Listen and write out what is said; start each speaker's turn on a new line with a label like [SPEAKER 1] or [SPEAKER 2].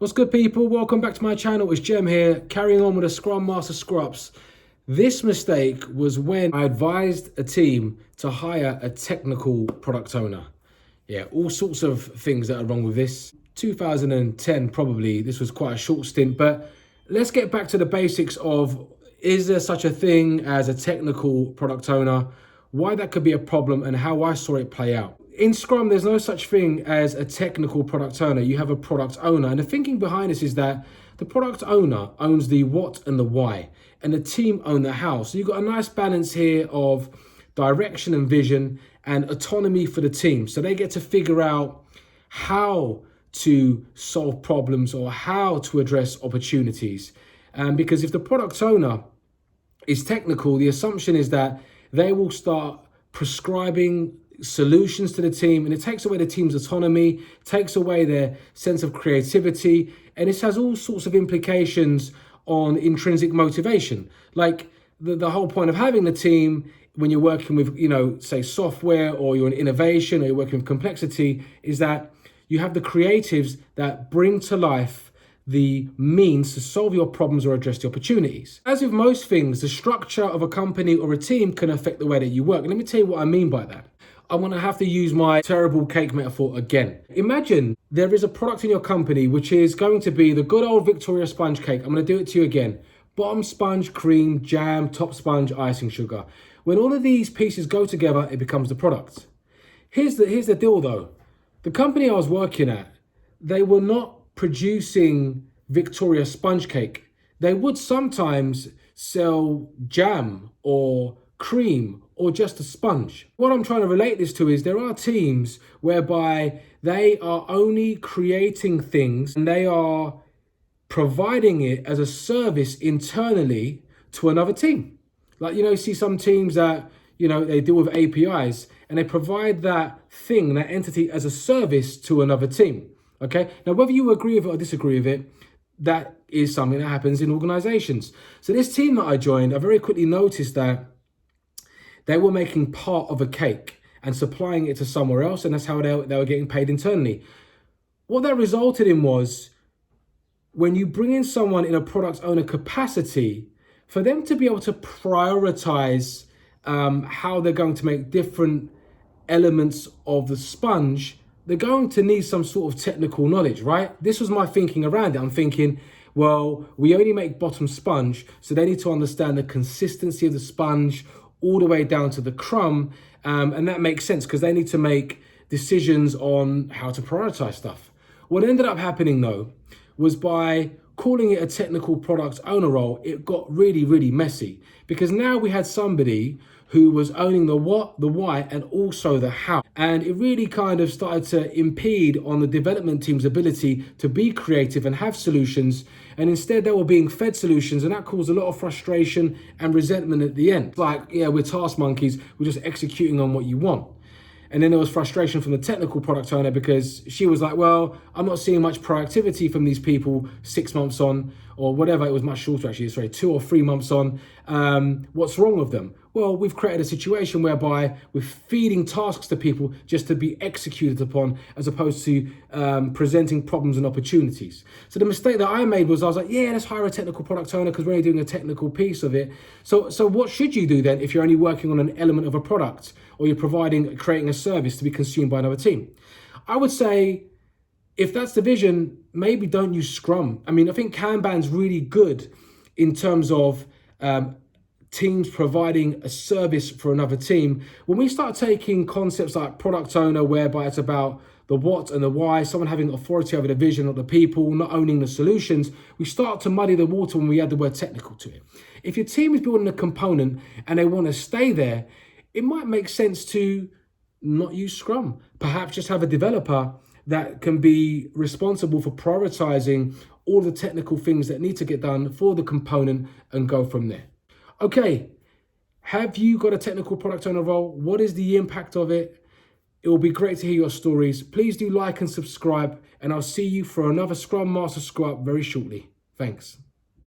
[SPEAKER 1] What's good, people? Welcome back to my channel. It's Jem here, carrying on with the ScrumMaster Scrubs. This mistake was when I advised a team to hire a technical product owner. Yeah, all sorts of things that are wrong with this. 2010 probably, this was quite a short stint, but let's get back to the basics of, is there such a thing as a technical product owner? Why that could be a problem and how I saw it play out. In Scrum, there's no such thing as a technical product owner. You have a product owner. And the thinking behind this is that the product owner owns the what and the why, and the team own the how. So you've got a nice balance here of direction and vision and autonomy for the team. So they get to figure out how to solve problems or how to address opportunities. Because if the product owner is technical, the assumption is that they will start prescribing solutions to the team, and it takes away the team's autonomy, takes away their sense of creativity, and this has all sorts of implications on intrinsic motivation. Like the whole point of having the team when you're working with, say software, or you're in innovation, or you're working with complexity, is that you have the creatives that bring to life the means to solve your problems or address the opportunities. As with most things, the structure of a company or a team can affect the way that you work. And let me tell you what I mean by that. I'm going to have to use my terrible cake metaphor again. Imagine there is a product in your company which is going to be the good old Victoria sponge cake. I'm going to do it to you again. Bottom sponge, cream, jam, top sponge, icing, sugar. When all of these pieces go together, it becomes the product. Here's the deal though. The company I was working at, they were not producing Victoria sponge cake. They would sometimes sell jam or cream or just a sponge. What I'm trying to relate this to is there are teams whereby they are only creating things and they are providing it as a service internally to another team. Like, you see some teams that, they deal with APIs and they provide that thing, that entity as a service to another team. Okay. Now, whether you agree with it or disagree with it, that is something that happens in organizations. So this team that I joined, I very quickly noticed that they were making part of a cake and supplying it to somewhere else, and that's how they were getting paid internally. What that resulted in was, when you bring in someone in a product owner capacity, for them to be able to prioritize how they're going to make different elements of the sponge, they're going to need some sort of technical knowledge, right? This was my thinking around it. I'm thinking, well, we only make bottom sponge, so they need to understand the consistency of the sponge all the way down to the crumb. And that makes sense because they need to make decisions on how to prioritize stuff. What ended up happening though, was by calling it a technical product owner role, it got really, really messy, because now we had somebody who was owning the what, the why, and also the how. And it really kind of started to impede on the development team's ability to be creative and have solutions. And instead they were being fed solutions, and that caused a lot of frustration and resentment at the end. It's like, yeah, we're task monkeys, we're just executing on what you want. And then there was frustration from the technical product owner because she was like, well, I'm not seeing much proactivity from these people 6 months on, or whatever. It was much shorter actually, sorry, 2 or 3 months on. What's wrong with them? Well, we've created a situation whereby we're feeding tasks to people just to be executed upon, as opposed to presenting problems and opportunities. So the mistake that I made was, I was like, yeah, let's hire a technical product owner because we're only doing a technical piece of it. So what should you do then if you're only working on an element of a product, or you're creating a service to be consumed by another team? I would say, if that's the vision, maybe don't use Scrum. I mean, I think Kanban's really good in terms of teams providing a service for another team. When we start taking concepts like product owner, whereby it's about the what and the why, someone having authority over the vision of the people, not owning the solutions, we start to muddy the water when we add the word technical to it. If your team is building a component and they want to stay there, it might make sense to not use Scrum. Perhaps just have a developer that can be responsible for prioritizing all the technical things that need to get done for the component and go from there. Okay, have you got a technical product owner role? What is the impact of it? It will be great to hear your stories. Please do like and subscribe, and I'll see you for another ScrumMaster Scrub very shortly. Thanks.